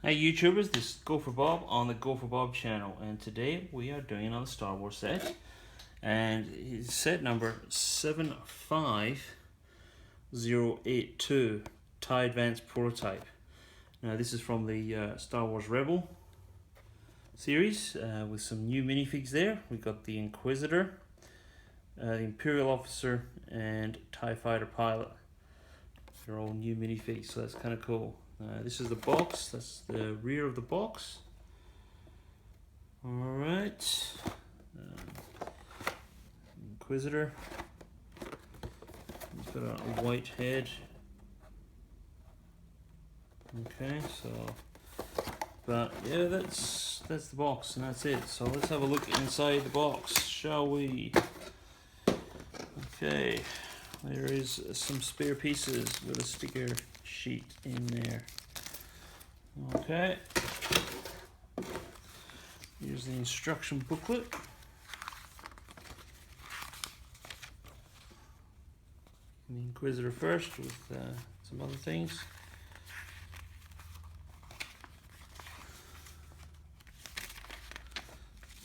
Hey YouTubers, this is Go for Bob on the Go for Bob channel, and today we are doing another Star Wars set, and it's set number 75082, TIE Advanced Prototype. Now this is from the Star Wars Rebel series with some new minifigs there. We got the Inquisitor, the Imperial Officer, and TIE Fighter Pilot. They're all new minifigs, so that's kind of cool. This is the box, that's the rear of the box. Alright. Inquisitor. He's got a white head. Okay, so. But yeah, that's the box and that's it. So let's have a look inside the box, shall we? Okay. There is some spare pieces with a sticker sheet in there. Okay. Here's the instruction booklet. The Inquisitor first with some other things.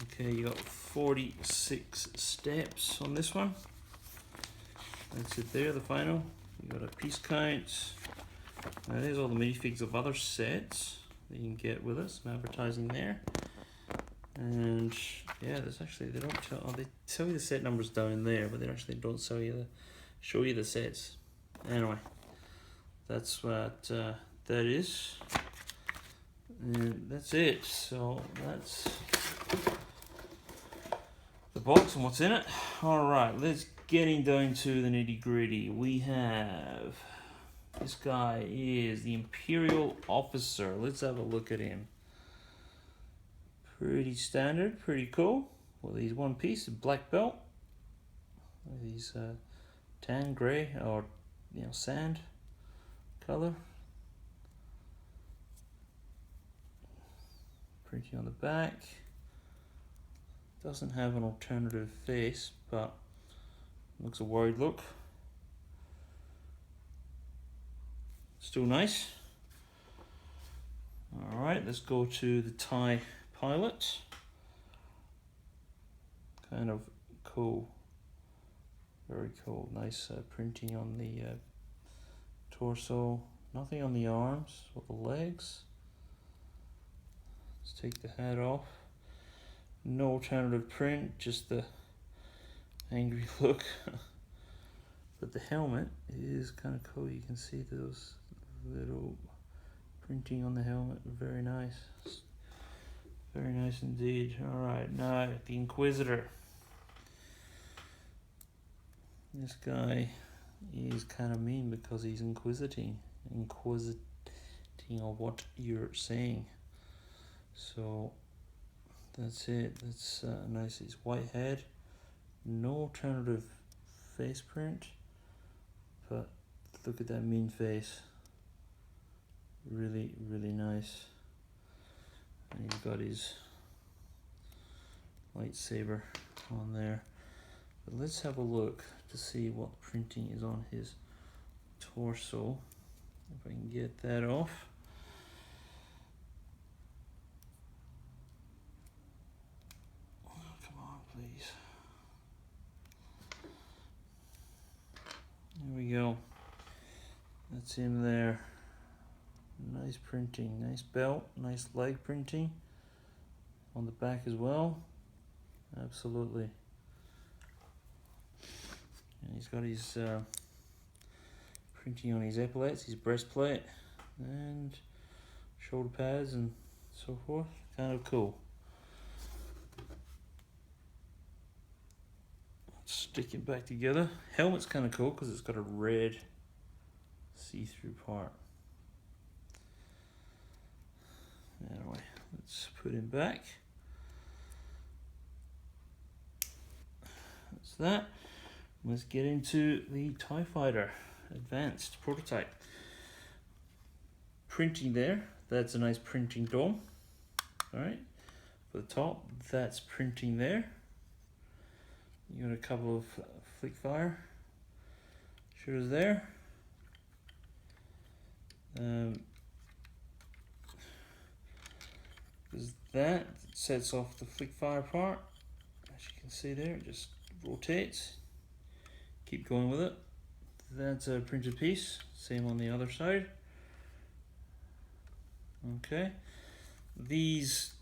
Okay, you got 46 steps on this one. That's it there, the final. You got a piece count. Now there's all the minifigs of other sets that you can get with us. Some advertising there. And yeah, there's actually, they don't tell, they tell you the set numbers down in there, but they actually don't show you the sets. Anyway, that's what that is. And that's it. So that's the box and what's in it. Alright, let's getting down to the nitty gritty. We have, this guy is the Imperial Officer. Let's have a look at him. Pretty standard, pretty cool. Well, he's one piece, a black belt. He's tan, grey, or sand color. Printing on the back. Doesn't have an alternative face, but looks a worried look. Still nice. Alright, let's go to the TIE Pilot. Kind of cool. Very cool. Nice printing on the torso. Nothing on the arms or the legs. Let's take the hat off. No alternative print, just the angry look. But the helmet is kind of cool. You can see those little printing on the helmet. Very nice. Very nice indeed. Alright, now the Inquisitor. This guy is kind of mean because he's inquisiting of what you're saying. So that's it. That's nice. His white head. No alternative face print. But look at that mean face. Really, really nice. And he's got his lightsaber on there. But let's have a look to see what printing is on his torso. If I can get that off. Oh, come on, please. There we go. That's him there. Nice printing, nice belt, nice leg printing on the back as well. Absolutely. And he's got his printing on his epaulets, his breastplate, and shoulder pads and so forth. Kind of cool. Let's stick it back together. Helmet's kind of cool because it's got a red see-through part. Anyway, let's put him back. That's that. Let's get into the TIE Fighter Advanced Prototype. Printing there, that's a nice printing dome. Alright, for the top, that's printing there. You got a couple of flick fire shooters there. is that. It sets off the flick fire part. As you can see there, it just rotates. Keep going with it. That's a printed piece. Same on the other side. Okay. These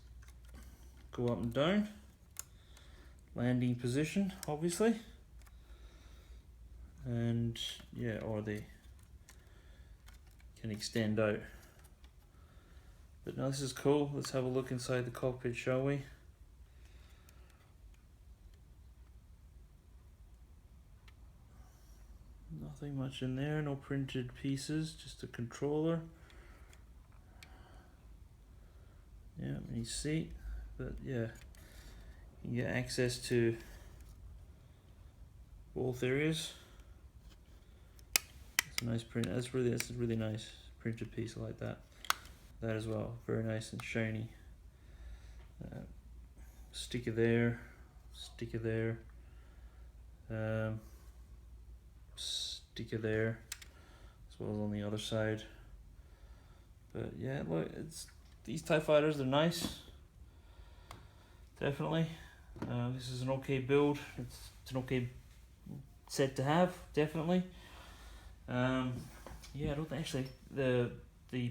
go up and down. Landing position, obviously. And yeah, or they can extend out. But now this is cool. Let's have a look inside the cockpit, shall we? Nothing much in there, no printed pieces, just a controller. Yeah, mini seat, but yeah, you can get access to both areas. It's a nice print. That's a really nice printed piece. I like that. That as well, very nice and shiny. Sticker there, sticker there, sticker there, as well as on the other side. But yeah, look, these TIE fighters, they're nice. Definitely. This is an okay build. It's an okay set to have, definitely. Yeah, I don't actually the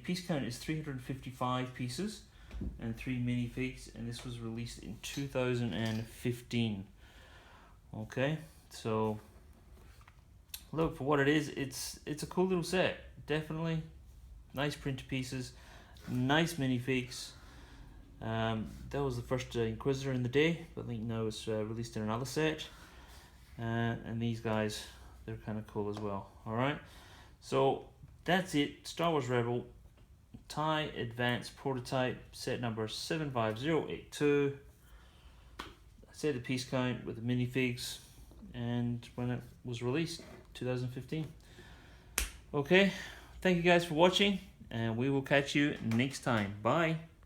piece count is 355 pieces and 3 minifigs, and this was released in 2015. Okay, so look, for what it is, it's a cool little set. Definitely nice printed pieces, nice minifigs. That was the first Inquisitor in the day, but I think now it's released in another set. And these guys, they're kind of cool as well. Alright, so that's it. Star Wars Rebel TIE Advanced Prototype set number 75082. I said the piece count with the minifigs and when it was released, 2015. Okay, thank you guys for watching, and we will catch you next time. Bye.